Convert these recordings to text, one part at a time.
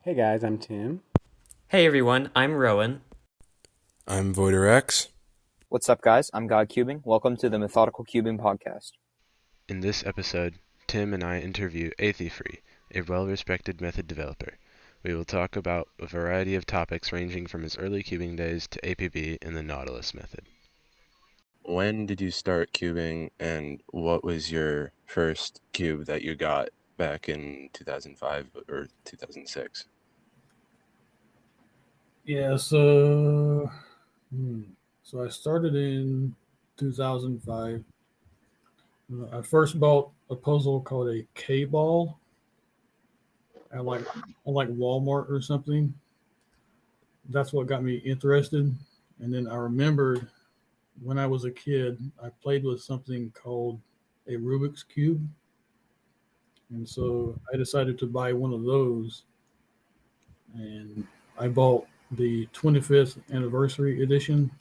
Hey guys, I'm Tim. Hey everyone, I'm Rowan. I'm voidrx. What's up, guys? I'm God Cubing. Welcome to the Methodical Cubing podcast. In this episode, Tim and I interview Athefre, a well-respected method developer. We will talk about a variety of topics ranging from his early cubing days to APB and the Nautilus Method. When did you start cubing, and what was your first cube that you got back in 2005 or 2006? Yeah, so I started in 2005. I first bought a puzzle called a K-ball at like Walmart or something. That's what got me interested. And then I remembered when I was a kid, I played with something called a Rubik's Cube. And so I decided to buy one of those. And I bought the 25th anniversary edition.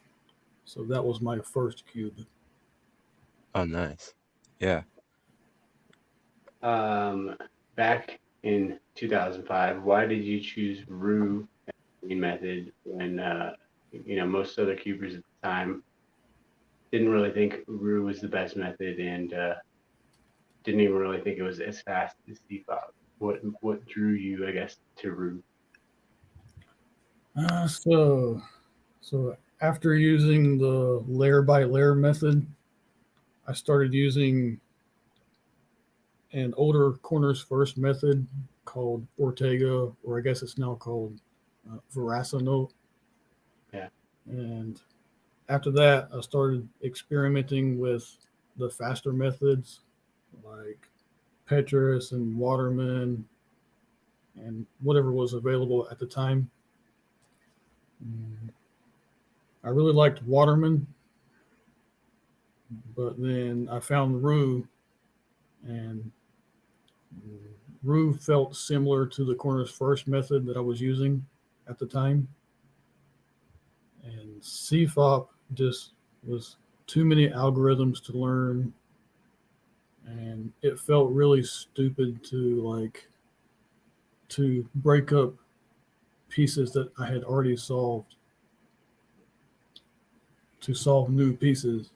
So that was my first cube. Oh, nice. Yeah. Um, Back in 2005, why did you choose roux method when most other cubers at the time didn't really think roux was the best method and didn't even really think it was as fast as default? What drew you, I guess, to roux? Uh, so, so after using the layer by layer method, I started using an older corners first method called Ortega, or I guess it's now called Veracino. Yeah. And after that, I started experimenting with the faster methods like Petrus and Waterman and whatever was available at the time. I really liked Waterman, but then I found roux, and roux felt similar to the corners first method that I was using at the time. And CFOP just was too many algorithms to learn, and it felt really stupid to break up pieces that I had already solved to solve new pieces.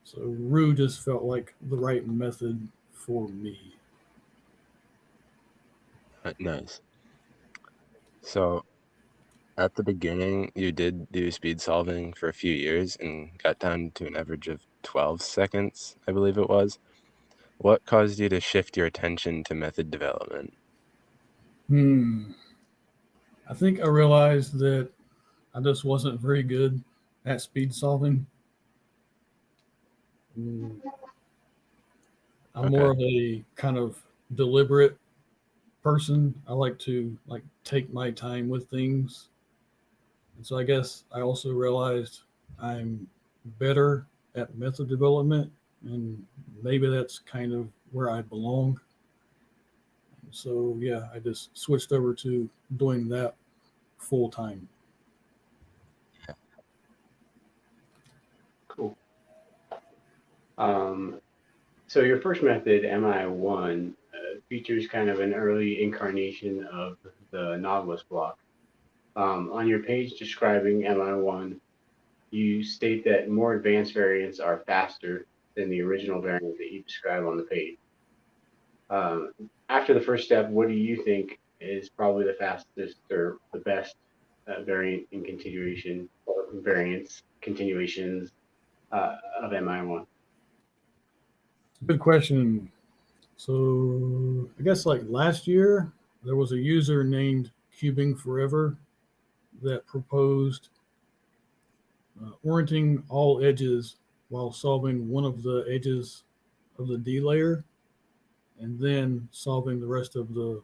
So roux just felt like the right method for me. Nice. So, at the beginning, you did do speed solving for a few years and got down to an average of 12 seconds, I believe it was. What caused you to shift your attention to method development? Hmm. I think I realized that I just wasn't very good at speed solving. Mm, I'm more Okay. of a kind of deliberate person. I like to take my time with things. And so I guess I also realized I'm better at method development, and maybe that's kind of where I belong. So yeah, I just switched over to doing that full time. Cool. Um, so your first method, MI1, features kind of an early incarnation of the Nautilus block. On your page describing MI1, you state that more advanced variants are faster than the original variant that you describe on the page. After the first step, what do you think is probably the fastest or the best variant in continuation or variants, continuations of MI1? Good question. So I guess like last year, there was a user named Cubing Forever that proposed orienting all edges while solving one of the edges of the D layer, and then solving the rest of the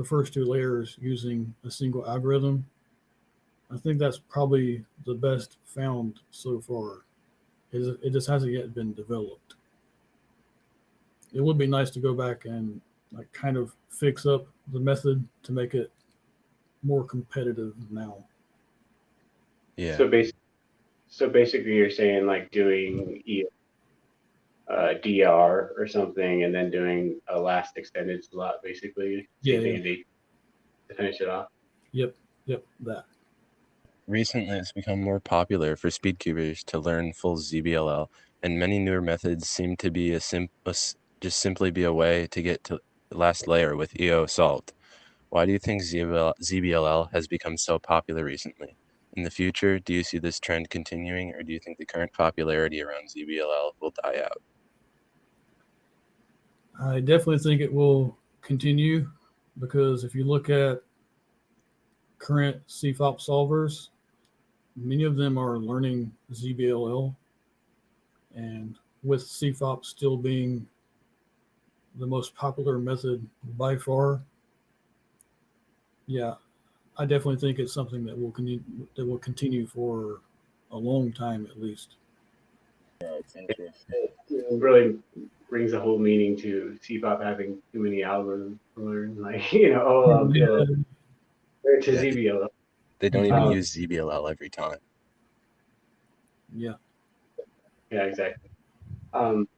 first two layers using a single algorithm. I think that's probably the best found so far. It just hasn't yet been developed. It would be nice to go back and like kind of fix up the method to make it more competitive now. Yeah. So basically, you're saying like doing DR or something, and then doing a last extended slot, basically. Yeah, Same yeah. thing to finish it off. Yep, that. Recently, it's become more popular for speedcubers to learn full zbll, and many newer methods seem to be just simply be a way to get to the last layer with EO solved. Why do you think zbll has become so popular recently? In the future, do you see this trend continuing, or do you think the current popularity around zbll will die out? I definitely think it will continue because if you look at current CFOP solvers, many of them are learning zbll, and with CFOP still being the most popular method by far, yeah, I definitely think it's something that will continue for a long time at least. It's interesting. It really brings a whole meaning to CPOP having too many algorithms to learn, like Yeah, to Yeah, ZBL. they don't even Um, use zbll every time. yeah. yeah, exactly. Um,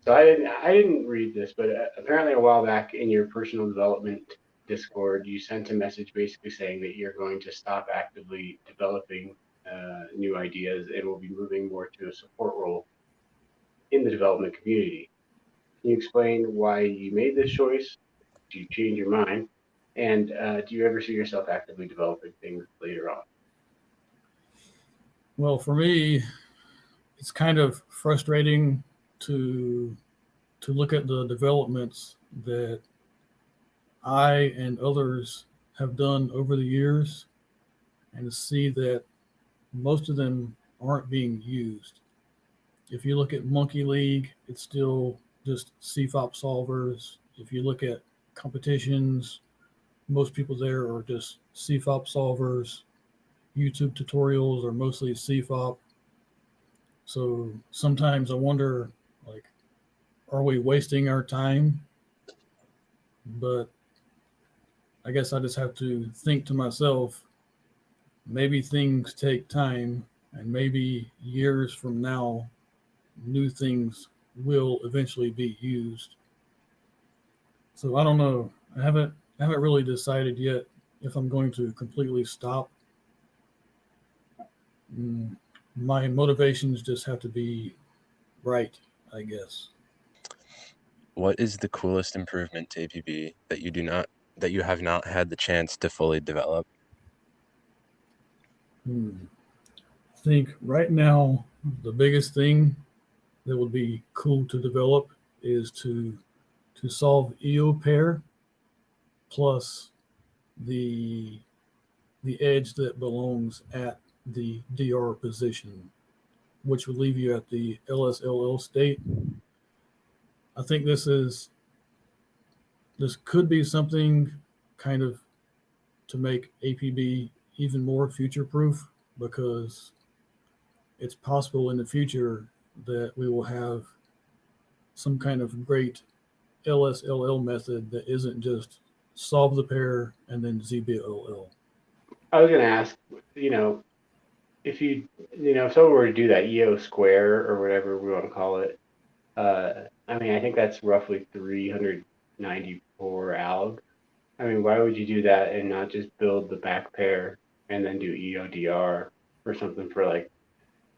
so I didn't read this, but apparently a while back in your personal development Discord, you sent a message basically saying that you're going to stop actively developing new ideas and will be moving more to a support role in the development community. Can you explain why you made this choice? Do you change your mind? And do you ever see yourself actively developing things later on? Well, for me, it's kind of frustrating to look at the developments that I and others have done over the years and to see that most of them aren't being used. If you look at Monkey League, it's still just CFOP solvers. If you look at competitions, most people there are just CFOP solvers. YouTube tutorials are mostly CFOP. So sometimes I wonder, like, are we wasting our time? But I guess I just have to think to myself, maybe things take time, and maybe years from now, new things will eventually be used. So I don't know. I haven't really decided yet if I'm going to completely stop. Mm, My motivations just have to be right, I guess. What is the coolest improvement to APB that you have not had the chance to fully develop? I think right now the biggest thing that would be cool to develop is to solve EO pair plus the the edge that belongs at the DR position, which would leave you at the LSLL state. I think this could be something kind of to make APB even more future proof because it's possible in the future that we will have some kind of great LSLL method that isn't just solve the pair and then ZBLL. I was going to ask, if if someone were to do that EO square or whatever we want to call it, I mean, I think that's roughly 394 alg. I mean, why would you do that and not just build the back pair and then do EODR or something for like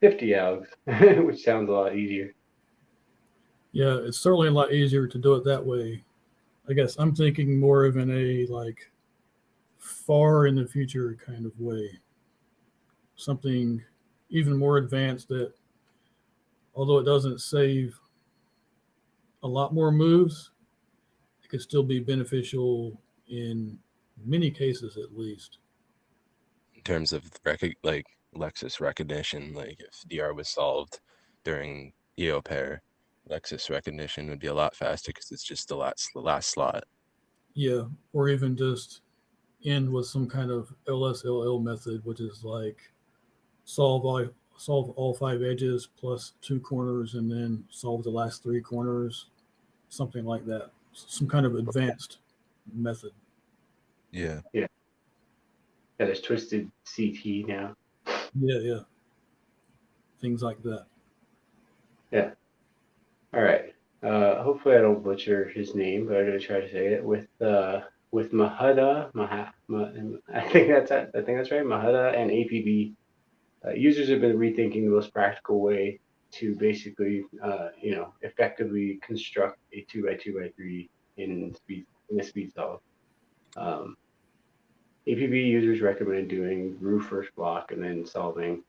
50 algs, which sounds a lot easier. Yeah, it's certainly a lot easier to do it that way. I guess I'm thinking more of in a like far in the future kind of way. Something even more advanced that although it doesn't save a lot more moves, it could still be beneficial in many cases at least. In terms of like Lexus recognition, like if DR was solved during EO pair, Lexus recognition would be a lot faster because it's just the last slot. Yeah, or even just end with some kind of LSLL method, which is like solve all five edges plus two corners, and then solve the last three corners, something like that. Some kind of advanced method. Yeah. Yeah. Yeah, there's twisted CT now. Yeah, things like that. Yeah. All right. Hopefully I don't butcher his name, but I'm gonna try to say it with Mahuda, I think that's right. Mahuda and APB users have been rethinking the most practical way to basically, effectively construct a 2x2x3 in a speed solve. Um, APB users recommend doing roux first block and then solving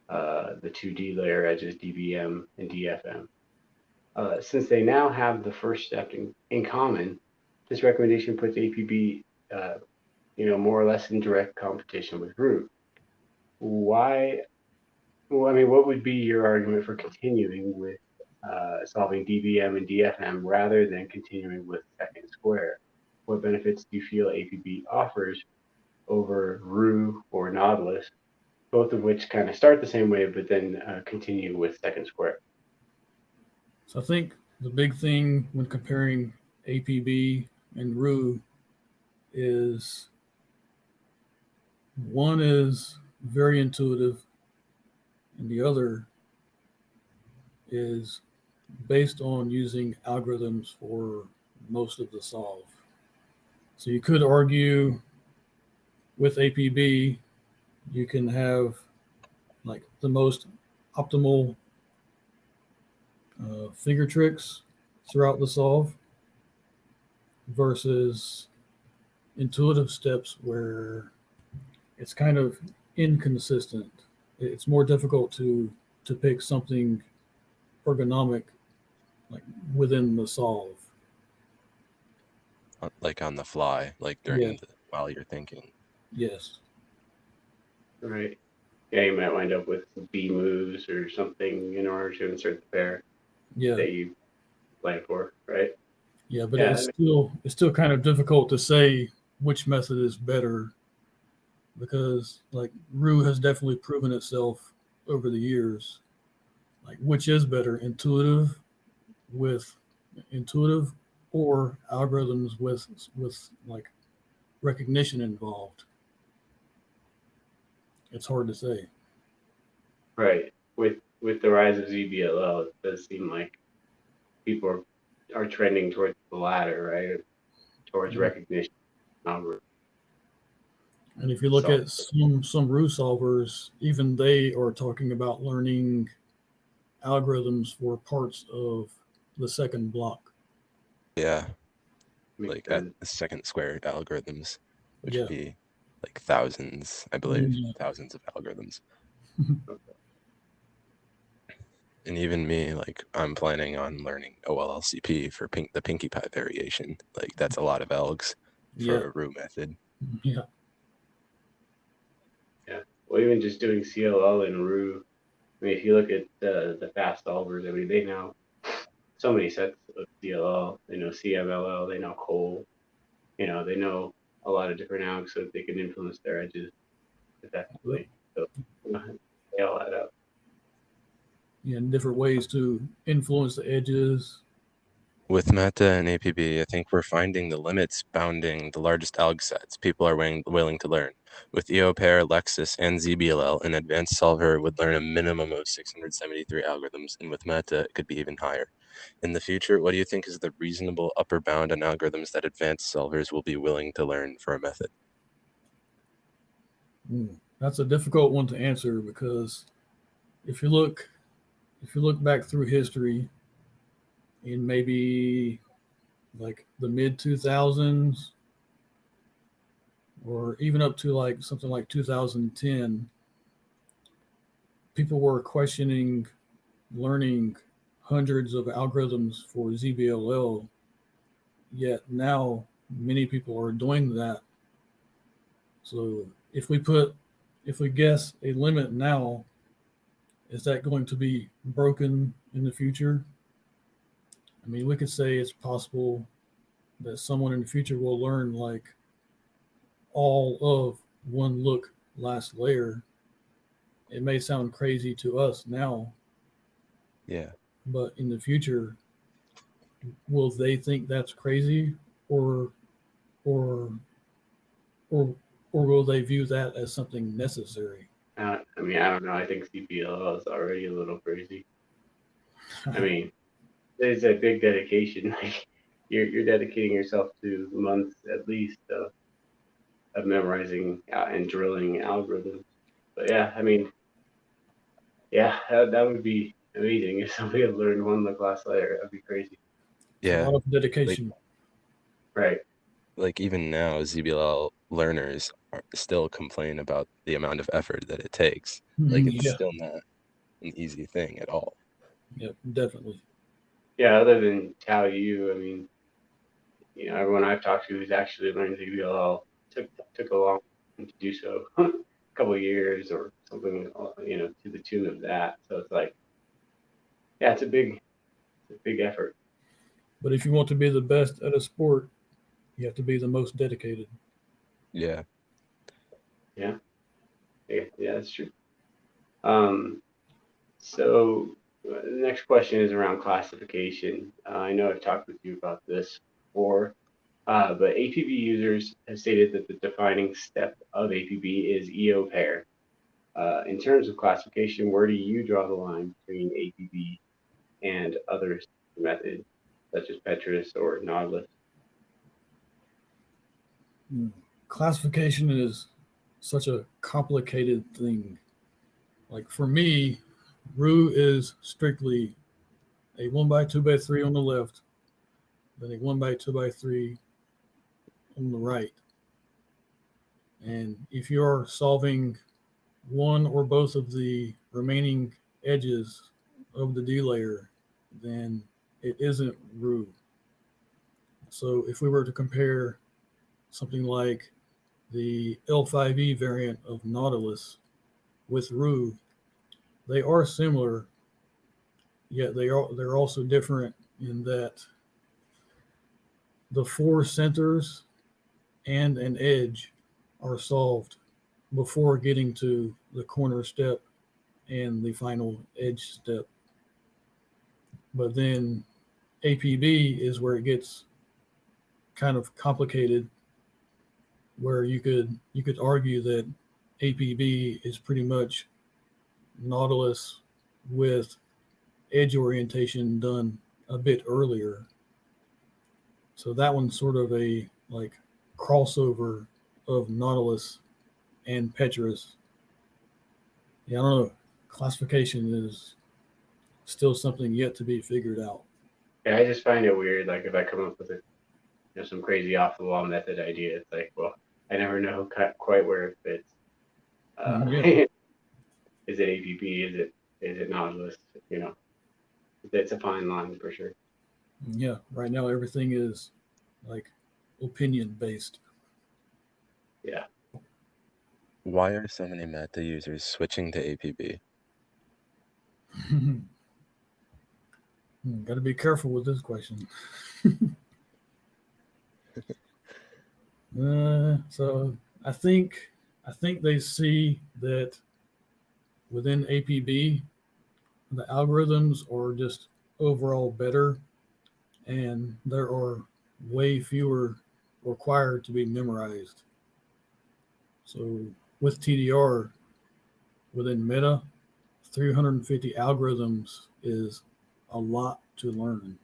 the 2D layer edges DBM and DFM. Since they now have the first step in common, this recommendation puts APB, more or less in direct competition with roux. Why? Well, I mean, what would be your argument for continuing with solving DBM and DFM rather than continuing with second square? What benefits do you feel APB offers over roux or Nautilus, both of which kind of start the same way, but then continue with second square? So I think the big thing when comparing APB and roux is one is very intuitive and the other is based on using algorithms for most of the solve. So you could argue with APB, you can have like the most optimal figure tricks throughout the solve versus intuitive steps where it's kind of inconsistent. It's more difficult to pick something ergonomic like within the solve. Like on the fly, like Yeah. while you're thinking. Yes. Right. Yeah, you might wind up with B moves or something in order to insert the pair Yeah. that you plan for, right? Yeah, but Yeah, it's still kind of difficult to say which method is better because like roux has definitely proven itself over the years. Like which is better, with intuitive or algorithms with like recognition involved. It's hard to say. right. With the rise of zbll, it does seem like people are trending towards the latter, right? Towards Yeah. recognition. And if you look So, at some roux solvers, even they are talking about learning algorithms for parts of the second block. Yeah, makes like at sense. the second square algorithms, which Yeah. would be like thousands, I believe, thousands of algorithms. And even me, like I'm planning on learning OLLCP for the Pinkie Pie variation. Like that's a lot of algs for Yeah. a roux method. Yeah. Yeah. Well, even just doing CLL and roux. I mean, if you look at the fast solvers, I mean, they know so many sets of CLL. They know CMLL. They know Cole. They know a lot of different algs so that they can influence their edges effectively. So they all add up. Yeah, and different ways to influence the edges. With Meta and APB, I think we're finding the limits bounding the largest alg sets people are willing to learn. With EOPair, Lexis, and zbll, an advanced solver would learn a minimum of 673 algorithms, and with Meta, it could be even higher. In the future, what do you think is the reasonable upper bound on algorithms that advanced solvers will be willing to learn for a method? That's a difficult one to answer because if you look back through history in maybe like the mid 2000s or even up to like something like 2010, people were questioning learning hundreds of algorithms for zbll, yet now many people are doing that. So if we guess a limit now, is that going to be broken in the future? I mean, we could say it's possible that someone in the future will learn like all of one look last layer. It may sound crazy to us now, Yeah. but in the future, will they think that's crazy, or or or or will they view that as something necessary? I mean, I don't know. I think CPLL is already a little crazy. I mean, it's a big dedication. Like you're dedicating yourself to months at least of memorizing and drilling algorithms. But yeah, I mean, yeah, that would be amazing if somebody had learned one Laplace layer. That'd be crazy. It's a Yeah, lot of dedication. Right. like even now, ZBL learners still complain about the amount of effort that it takes. Like it's Yeah, still not an easy thing at all. yeah, definitely. Yeah, other than Tao Yu, I mean, everyone I've talked to who's actually learned zbll took a long time to do so, a couple of years or something, to the tune of that. So it's like, yeah, it's a big effort. But if you want to be the best at a sport, you have to be the most dedicated. Yeah. Yeah, yeah, that's true. Um, so the next question is around classification. I know I've talked with you about this before, but APB users have stated that the defining step of APB is EO pair. In terms of classification, where do you draw the line between APB and other methods such as Petrus or Nautilus? Classification is such a complicated thing. Like for me, roux is strictly a 1x2x3 on the left, then a 1x2x3 on the right. And if you're solving one or both of the remaining edges of the D layer, then it isn't roux. So if we were to compare something like the L5E variant of Nautilus with roux, they are similar, yet they're also different in that the four centers and an edge are solved before getting to the corner step and the final edge step. But then APB is where it gets kind of complicated, where you could argue that APB is pretty much Nautilus with edge orientation done a bit earlier. So that one's sort of a like crossover of Nautilus and Petrus. Yeah, I don't know. Classification is still something yet to be figured out. Yeah, I just find it weird. Like if I come up with some crazy off the wall method idea, it's like, well, I never know quite where it fits. Yeah. Is it APB? Is it Nautilus? It's a fine line for sure. Yeah, right now everything is like opinion based. Yeah. Why are so many meta users switching to APB? Got to be careful with this question. So I think they see that within APB the algorithms are just overall better, and there are way fewer required to be memorized. So with TDR within Meta, 350 algorithms is a lot to learn.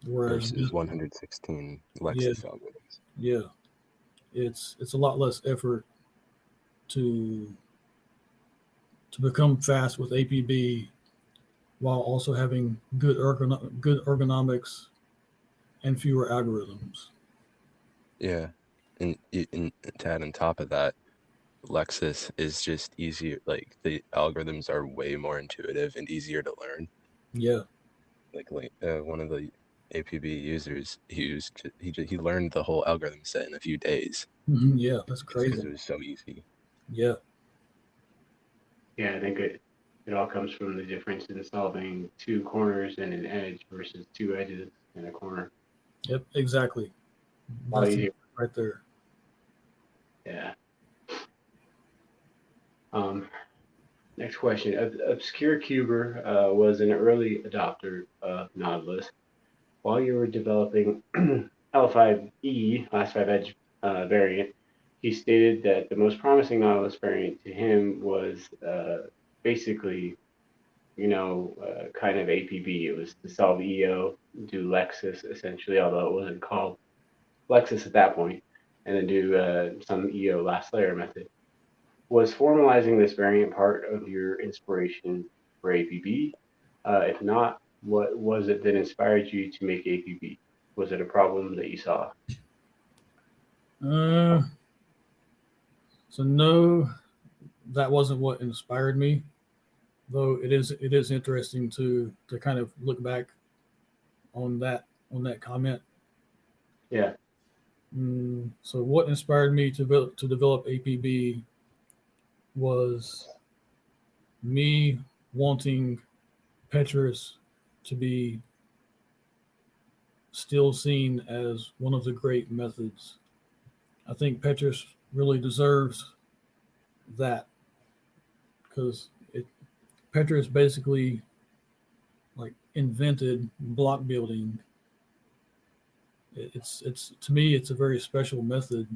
Whereas Versus 116 yeah, Lexis algorithms. yeah, it's a lot less effort to become fast with APB while also having good ergonomics and fewer algorithms. Yeah. And to add on top of that, Lexis is just easier. Like the algorithms are way more intuitive and easier to learn. Yeah. Like one of the APB users, he learned the whole algorithm set in a few days. Yeah, that's It's because crazy. it was so easy. Yeah. Yeah, I think it all comes from the difference in solving two corners and an edge versus two edges and a corner. Yep, exactly. How That's easier. right there. Yeah. Next question. Obscure Cuber was an early adopter of Nautilus. While you were developing L5E, last 5 edge variant, he stated that the most promising Nautilus variant to him was basically kind of APB. It was to solve EO, do Lexis essentially, although it wasn't called Lexis at that point, and then do some EO last layer method. Was formalizing this variant part of your inspiration for APB? If not, what was it that inspired you to make APB? Was it a problem that you saw? So no, that wasn't what inspired me. Though it is interesting to kind of look back on that comment. Yeah. So what inspired me to develop APB was me wanting Petrus to be still seen as one of the great methods. I think Petrus really deserves that, because Petrus basically like invented block building. It's to me it's a very special method,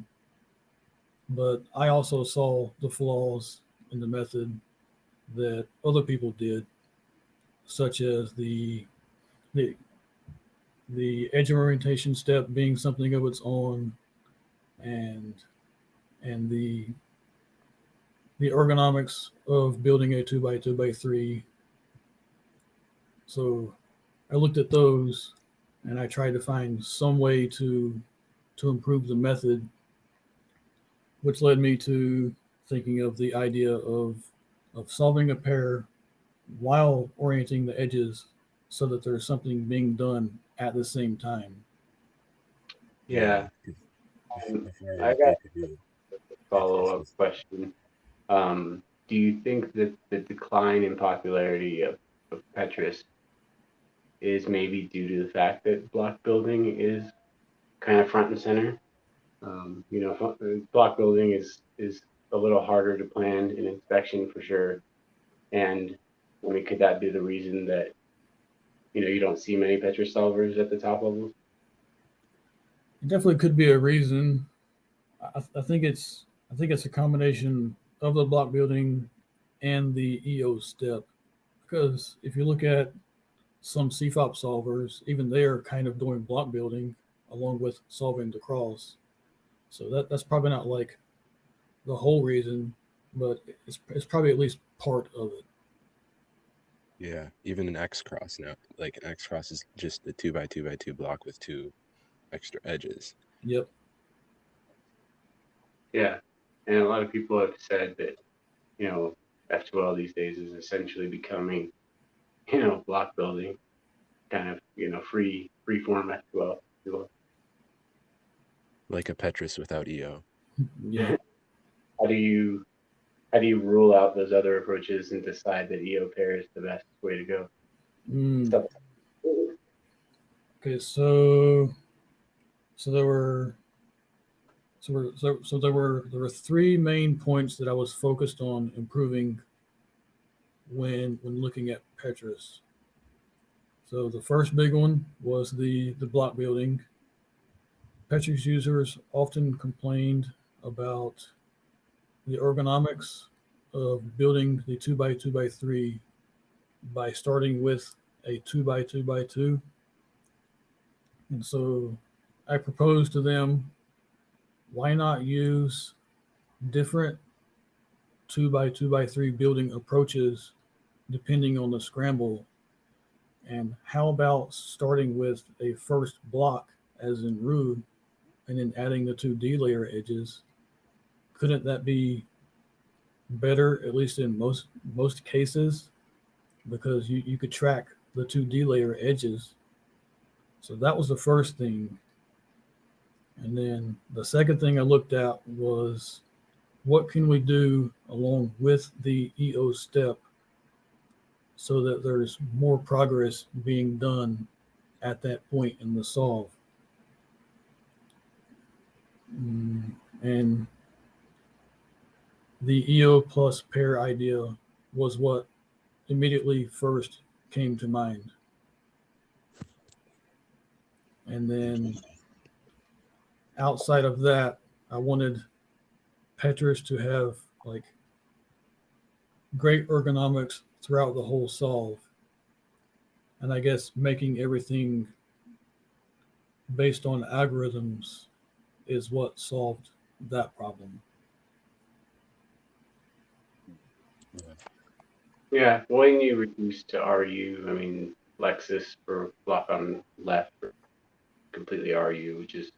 but I also saw the flaws in the method that other people did, such as the edge orientation step being something of its own, and the ergonomics of building a 2x2x3. So I looked at those and I tried to find some way to improve the method, which led me to thinking of the idea of solving a pair while orienting the edges so that there's something being done at the same time. Yeah. I got a follow-up question. Do you think that the decline in popularity of Petrus is maybe due to the fact that block building is kind of front and center? Block building is a little harder to plan in inspection for sure. And could that be the reason that you don't see many Petrus solvers at the top levels? It definitely could be a reason. I think it's a combination of the block building and the EO step, because if you look at some CFOP solvers, even they are kind of doing block building along with solving the cross. So that's probably not like the whole reason, but it's probably at least part of it. Yeah, even an X cross now, like an X cross is just a 2x2x2 block with 2 extra edges. Yep. Yeah, and a lot of people have said that F2L these days is essentially becoming block building, kind of free form F2L. Like a Petrus without EO. Yeah. How do you rule out those other approaches and decide that EO pair is the best way to go? Okay, so there were 3 main points that I was focused on improving when looking at Petrus. So the first big one was the block building. Petrus users often complained about the ergonomics of building the 2x2x3 by starting with a 2x2x2. And so I proposed to them, why not use different 2x2x3 building approaches depending on the scramble? And how about starting with a first block, as in roux, and then adding the 2 D layer edges? Couldn't that be better, at least in most cases? Because you could track the 2 D layer edges. So that was the first thing. And then the second thing I looked at was, what can we do along with the EO step so that there's more progress being done at that point in the solve? And the EO plus pair idea was what immediately first came to mind. And then outside of that, I wanted Petrus to have like great ergonomics throughout the whole solve. And I guess making everything based on algorithms is what solved that problem. Yeah, when you reduce to RU, I mean, Lexus for block on left, or completely RU, which is,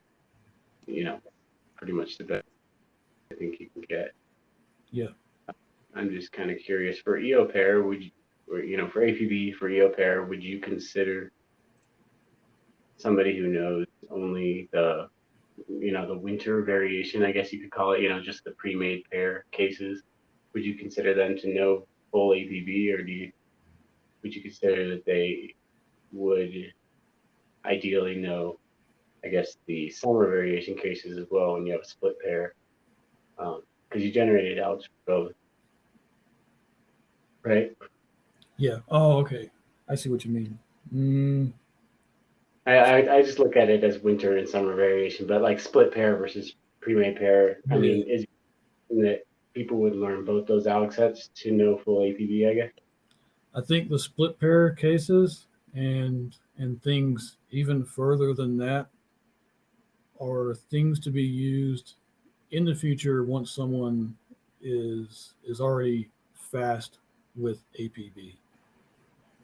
pretty much the best I think you can get. Yeah. I'm just kind of curious for EO pair, for APB for EO pair, would you consider somebody who knows only the winter variation, I guess you could call it, just the pre-made pair cases? Would you consider them to know full APB, or would you consider that they would ideally know, I guess, the summer variation cases as well when you have a split pair? Because you generated outs for both, right? Yeah. Oh, okay. I see what you mean. I just look at it as winter and summer variation, but like split pair versus pre-made pair, I mean, is that people would learn both those Alex sets to know full APB, I guess. I think the split pair cases and things even further than that are things to be used in the future once someone is already fast with APB.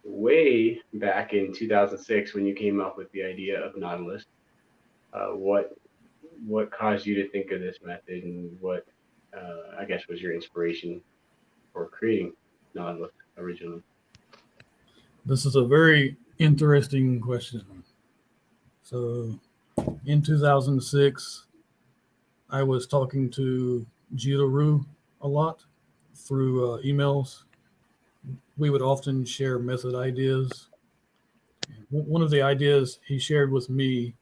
Way back in 2006, when you came up with the idea of Nautilus, what caused you to think of this method, and what I guess was your inspiration for creating Nautilus originally? This is a very interesting question. So, in 2006, I was talking to Roux a lot through emails. We would often share method ideas. One of the ideas he shared with me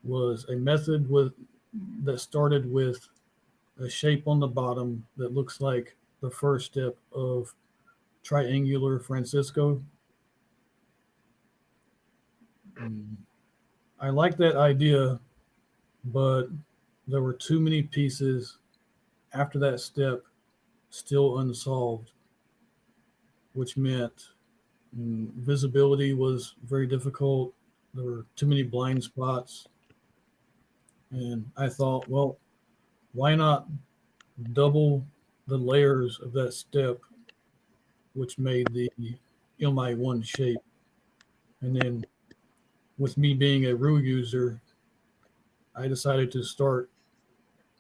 was a method that started with a shape on the bottom that looks like the first step of triangular Francisco. I like that idea, but there were too many pieces after that step still unsolved, which meant visibility was very difficult. There were too many blind spots. And I thought, well, why not double the layers of that step, which made the MI1 shape? And then with me being a roux user, I decided to start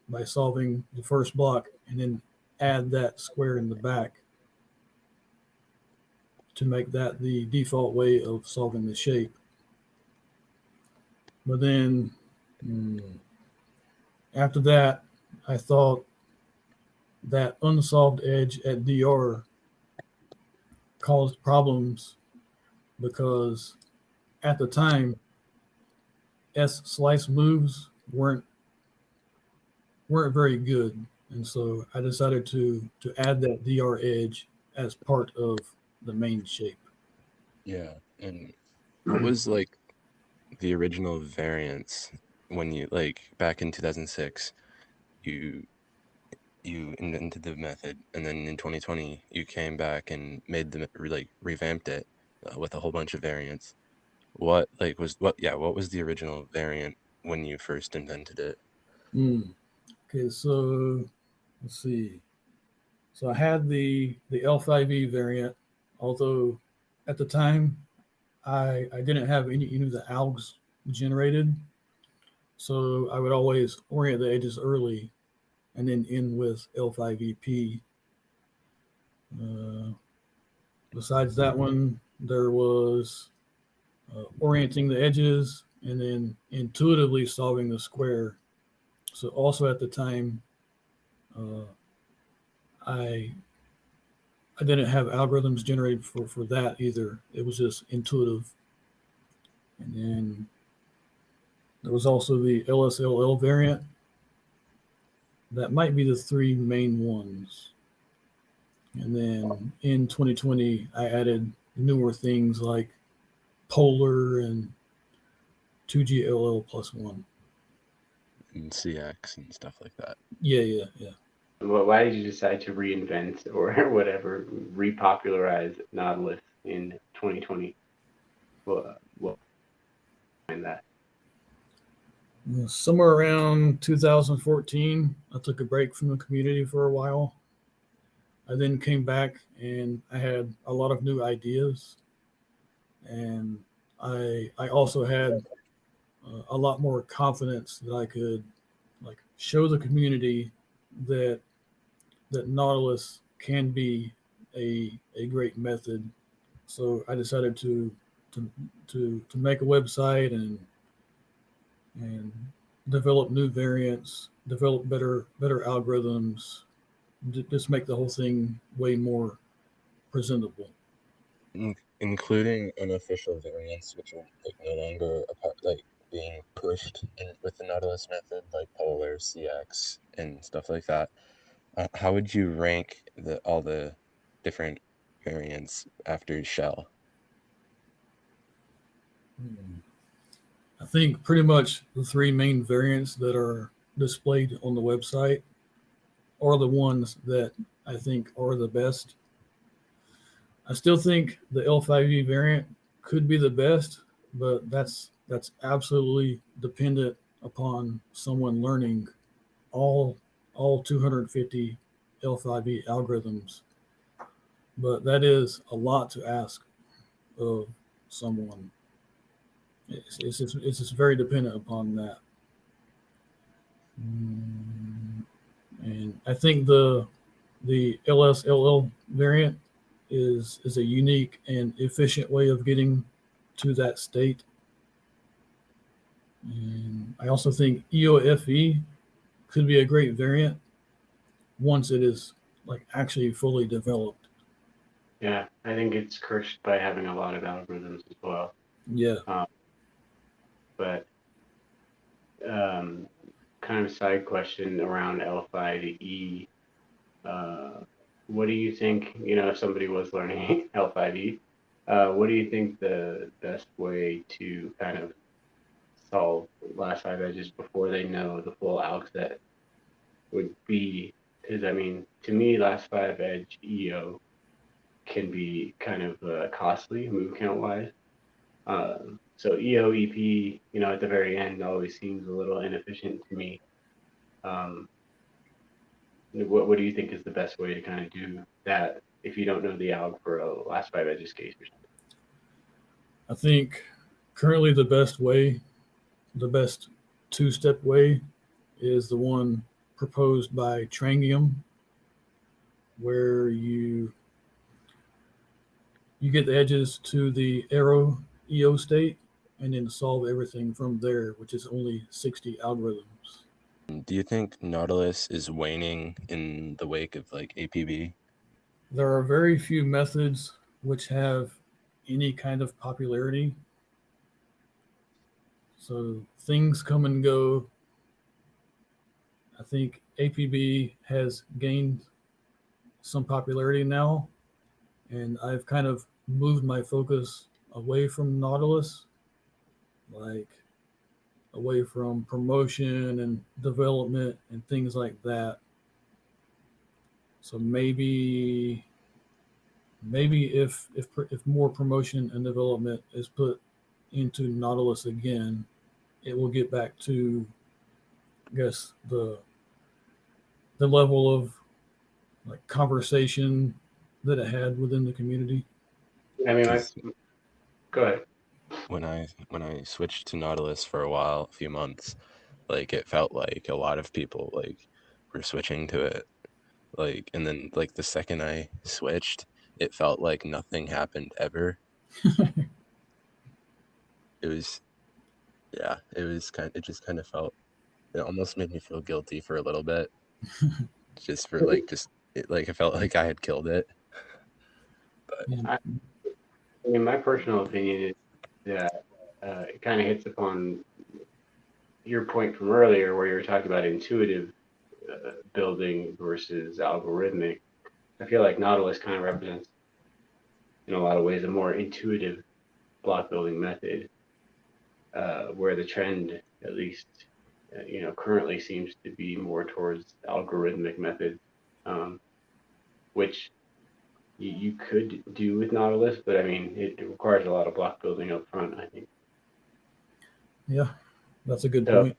by solving the first block and then add that square in the back to make that the default way of solving the shape. But then after that, I thought that unsolved edge at DR caused problems because at the time, S slice moves weren't very good. And so I decided to add that DR edge as part of the main shape. Yeah. And what was like the original variance when you back in 2006 you invented the method, and then in 2020 you came back and made the revamped it with a whole bunch of variants. What was the original variant when you first invented it? Okay, so let's see. So I had the L5E variant, although at the time I didn't have any of the algs generated. So I would always orient the edges early and then end with L5EP. Besides that one, there was orienting the edges and then intuitively solving the square. So also at the time, I didn't have algorithms generated for that either. It was just intuitive. And then there was also the LSLL variant. That might be the three main ones. And then in 2020, I added newer things like polar and 2GLL+1. And CX and stuff like that. Yeah. Well, why did you decide to reinvent or whatever, repopularize Nautilus in 2020? What behind that? Somewhere around 2014, I took a break from the community for a while. I then came back and I had a lot of new ideas, and I also had a lot more confidence that I could like show the community that Nautilus can be a great method. So I decided to to make a website and develop new variants, develop better algorithms, just make the whole thing way more presentable. Including unofficial variants, which are like no longer like being pushed with the Nautilus method, like Polar, CX, and stuff like that. How would you rank all the different variants after Shell? I think pretty much the three main variants that are displayed on the website are the ones that I think are the best. I still think the L5E variant could be the best, but that's absolutely dependent upon someone learning all 250 L5E algorithms. But that is a lot to ask of someone. It's just very dependent upon that. And I think the LSLL variant is a unique and efficient way of getting to that state. And I also think EOFE could be a great variant once it is like actually fully developed. Yeah, I think it's cursed by having a lot of algorithms as well. Yeah. But kind of side question around L5E. What do you think, if somebody was learning L5E, what do you think the best way to kind of solve last five edges before they know the full alg set would be? Because, I mean, to me, last five edge EO can be kind of costly move count wise. So EO EP, at the very end always seems a little inefficient to me. What do you think is the best way to kind of do that if you don't know the alg for a last five edges case or something? I think currently the best two-step way is the one proposed by Trangium, where you get the edges to the arrow EO state and then solve everything from there, which is only 60 algorithms. Do you think Nautilus is waning in the wake of like APB? There are very few methods which have any kind of popularity. So things come and go. I think APB has gained some popularity now, and I've kind of moved my focus away from Nautilus, like away from promotion and development and things like that. So maybe if more promotion and development is put into Nautilus again, it will get back to, I guess, the level of like conversation that it had within the community. I mean, go ahead. When I switched to Nautilus for a few months, like it felt like a lot of people like were switching to it. Like, and then like the second I switched, it felt like nothing happened ever. It was it just kind of felt, it almost made me feel guilty for a little bit. Just for like it felt like I had killed it. But I mean, my personal opinion is that it kind of hits upon your point from earlier where you were talking about intuitive building versus algorithmic. I feel like Nautilus kind of represents, in a lot of ways, a more intuitive block building method, where the trend, at least, currently seems to be more towards algorithmic methods. which you could do with Nautilus, but I mean, it requires a lot of block building up front, I think. Yeah, that's a good So, point.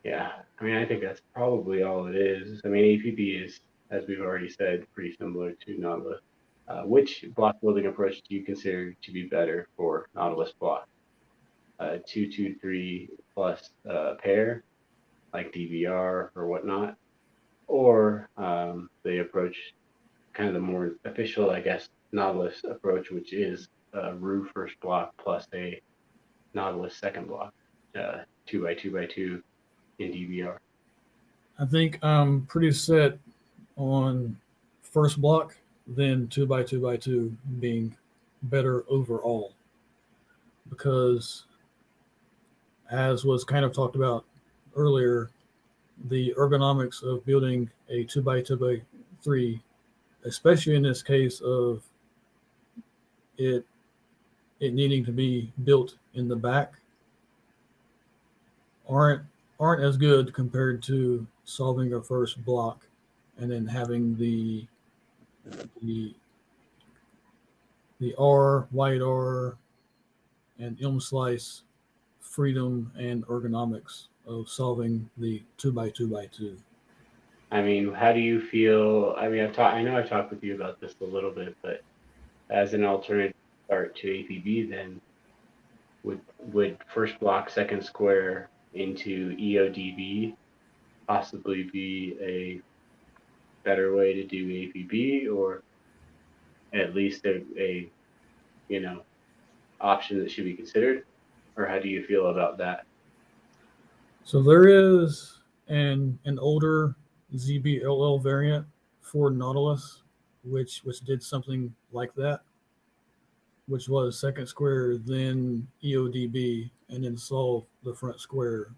yeah, I mean, I think that's probably all it is. I mean, APB is, as we've already said, pretty similar to Nautilus. Which block building approach do you consider to be better for Nautilus block? 2-2-3 plus pair, like DVR or whatnot, or the approach, kind of the more official, I guess, Nautilus approach, which is roux first block plus a Nautilus second block, 2x2x2 in DVR. I think I'm pretty set on first block, then 2x2x2 being better overall, because as was kind of talked about earlier, the ergonomics of building a 2x2x3, especially in this case of it needing to be built in the back, aren't as good compared to solving a first block and then having the R, wide R, and ilm slice freedom and ergonomics of solving the 2x2x2. I mean, how do you feel? I mean, I know I've talked with you about this a little bit, but as an alternative start to APB, then would first block, second square into EODB possibly be a better way to do APB, or at least a option that should be considered? Or how do you feel about that? So there is an older zbll variant for Nautilus, which did something like that, which was second square, then EODB, and then solve the front square,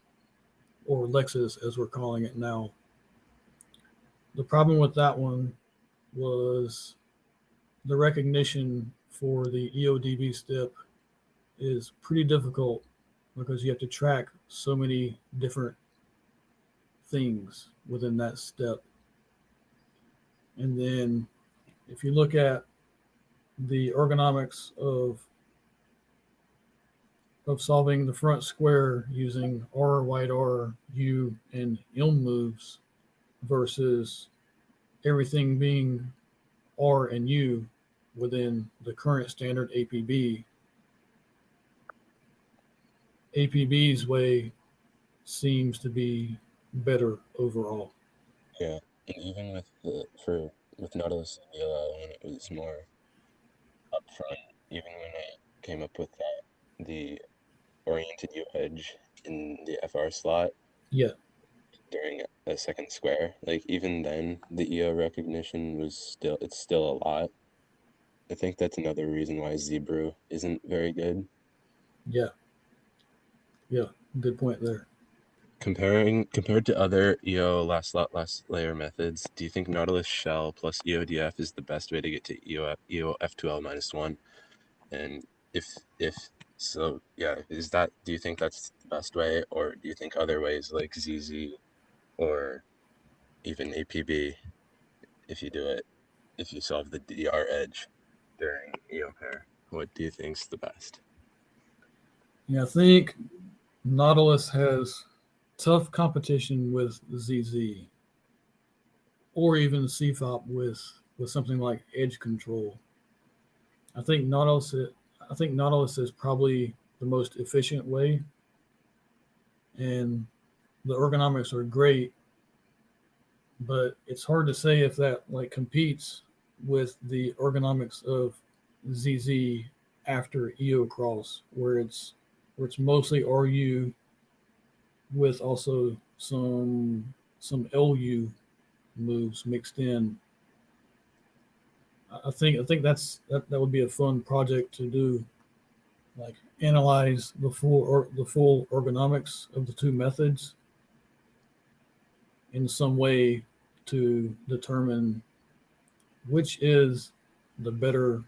or Lexus as we're calling it now. The problem with that one was the recognition for the EODB step is pretty difficult because you have to track so many different things within that step. And then if you look at the ergonomics of solving the front square using R, wide R, U, and ilm moves versus everything being R and U within the current standard APB, APB's way seems to be better overall. Yeah, and even with Nautilus zbll, when it was more upfront, even when I came up with the oriented U edge in the FR slot Yeah, during a second square, like even then the EO recognition was still a lot. I think that's another reason why zbrew isn't very good. yeah, good point there. Compared to other EO last slot last layer methods, do you think Nautilus shell plus EODF is the best way to get to EO F2L -1? And if so, yeah, do you think that's the best way, or do you think other ways like ZZ or even APB, if you solve the DR edge during EO pair, what do you think's the best? Yeah, I think Nautilus has tough competition with ZZ or even CFOP with something like edge control. I think Nautilus is probably the most efficient way, and the ergonomics are great, but it's hard to say if that like competes with the ergonomics of ZZ after EO cross, where it's mostly RU with also some LU moves mixed in. I think that would be a fun project to do, like analyze the full ergonomics of the two methods in some way to determine which is the better,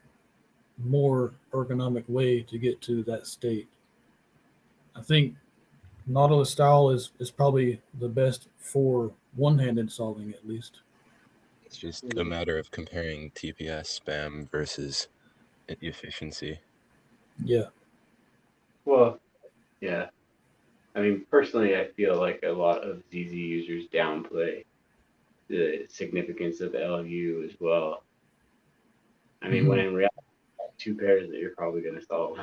more ergonomic way to get to that state. I think Nautilus style is probably the best for one-handed solving, at least. It's just a matter of comparing TPS spam versus efficiency. Yeah. Well, yeah. I mean, personally, I feel like a lot of ZZ users downplay the significance of LU as well. I mean, when in reality, two pairs that you're probably going to solve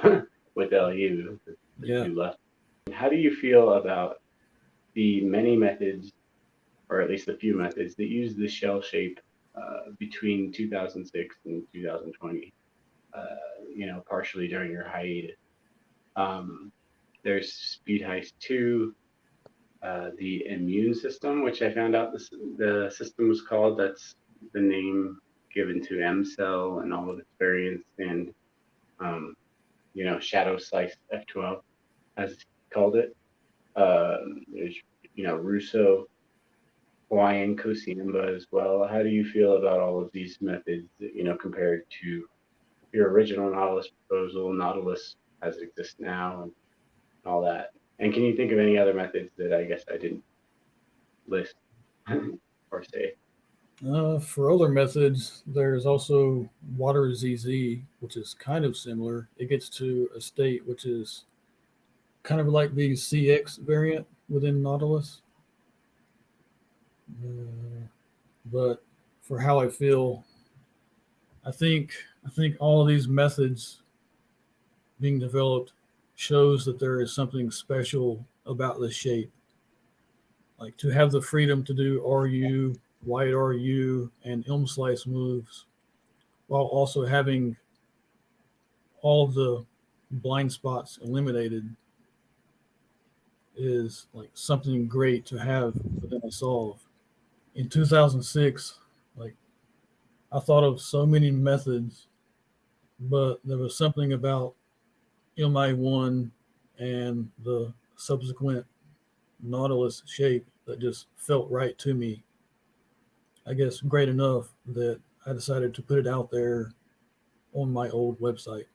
with LU, the two left. How do you feel about the many methods, or at least the few methods, that use the shell shape between 2006 and 2020? Partially during your hiatus. There's Speed Heist 2, the immune system, which I found out the system was called. That's the name given to M-Cell and all of its variants, and Shadow Slice F12, as it's called it. There's Russo, Hawaiian Cosiamba as well. How do you feel about all of these methods, compared to your original Nautilus proposal, Nautilus as it exists now, and all that? And can you think of any other methods that I guess I didn't list or say? For other methods, there's also water ZZ, which is kind of similar. It gets to a state which is kind of like the CX variant within Nautilus. But for how I feel, I think all of these methods being developed shows that there is something special about the shape. Like to have the freedom to do RU, wide RU, and Elm Slice moves, while also having all of the blind spots eliminated, is like something great to have within a solve. In 2006, like I thought of so many methods, but there was something about MI1 and the subsequent Nautilus shape that just felt right to me. I guess great enough that I decided to put it out there on my old website.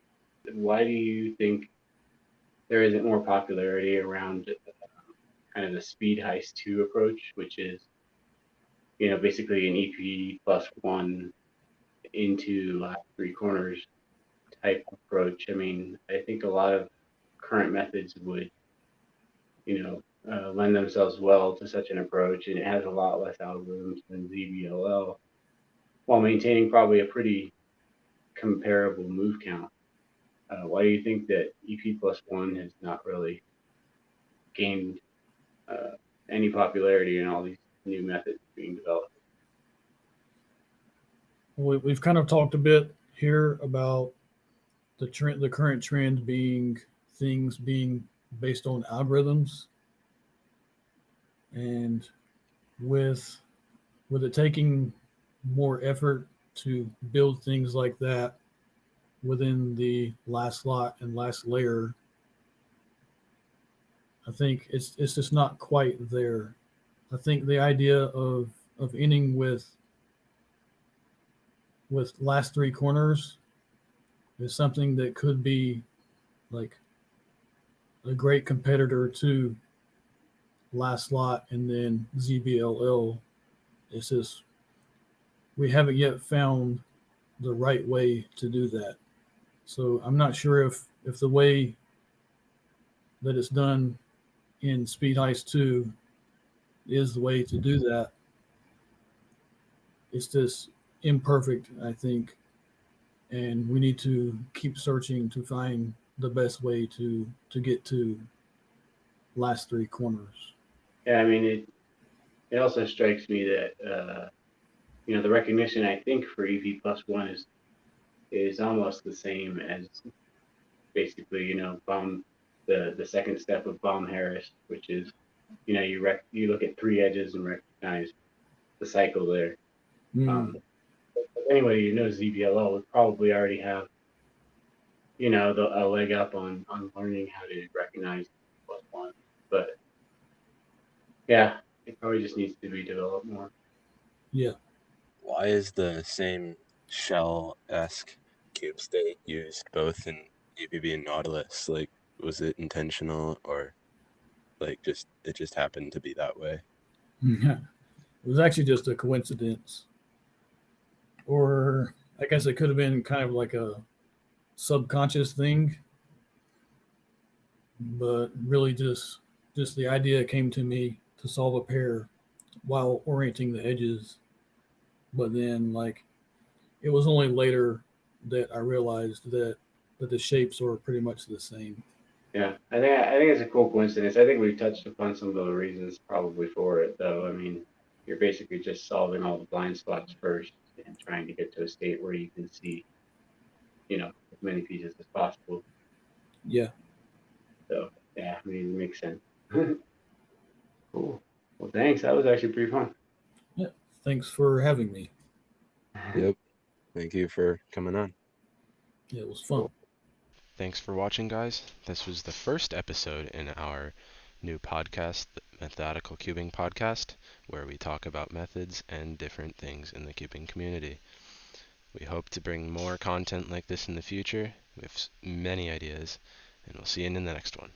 Why do you think there isn't more popularity around kind of the Speed Heist 2 approach, which is, basically an EP plus one into last three corners type approach? I mean, I think a lot of current methods would, lend themselves well to such an approach, and it has a lot less algorithms than zbll, while maintaining probably a pretty comparable move count. Why do you think that EP plus one has not really gained any popularity in all these new methods being developed? We've kind of talked a bit here about the current trend being things being based on algorithms, and with it taking more effort to build things like that within the last slot and last layer, I think it's just not quite there. I think the idea of ending with last three corners is something that could be like a great competitor to last slot and then zbll. It's just we haven't yet found the right way to do that. So I'm not sure if the way that it's done in Speed Heist 2 is the way to do that. It's just imperfect, I think, and we need to keep searching to find the best way to get to last three corners. Yeah, I mean, it also strikes me that the recognition, I think, for EP plus one is almost the same as basically the second step of Baum Harris, which is you look at three edges and recognize the cycle there. Anybody who knows zbll would probably already have a leg up on learning how to recognize plus one, but yeah, it probably just needs to be developed more. Yeah. Why is the same shell-esque cube state used both in APB and Nautilus? Like, was it intentional, or like it just happened to be that way? It was actually just a coincidence. or I guess it could have been kind of like a subconscious thing, but really just the idea came to me to solve a pair while orienting the edges. But then like it was only later that I realized that the shapes were pretty much the same. Yeah, I think it's a cool coincidence. I think we've touched upon some of the reasons probably for it, though. I mean, you're basically just solving all the blind spots first and trying to get to a state where you can see, as many pieces as possible. Yeah. So yeah, I mean, it makes sense. Cool. Well, thanks. That was actually pretty fun. Yeah. Thanks for having me. Yep. Thank you for coming on. Yeah, it was fun. Thanks for watching, guys. This was the first episode in our new podcast, the Methodical Cubing Podcast, where we talk about methods and different things in the cubing community. We hope to bring more content like this in the future. We have many ideas, and we'll see you in the next one.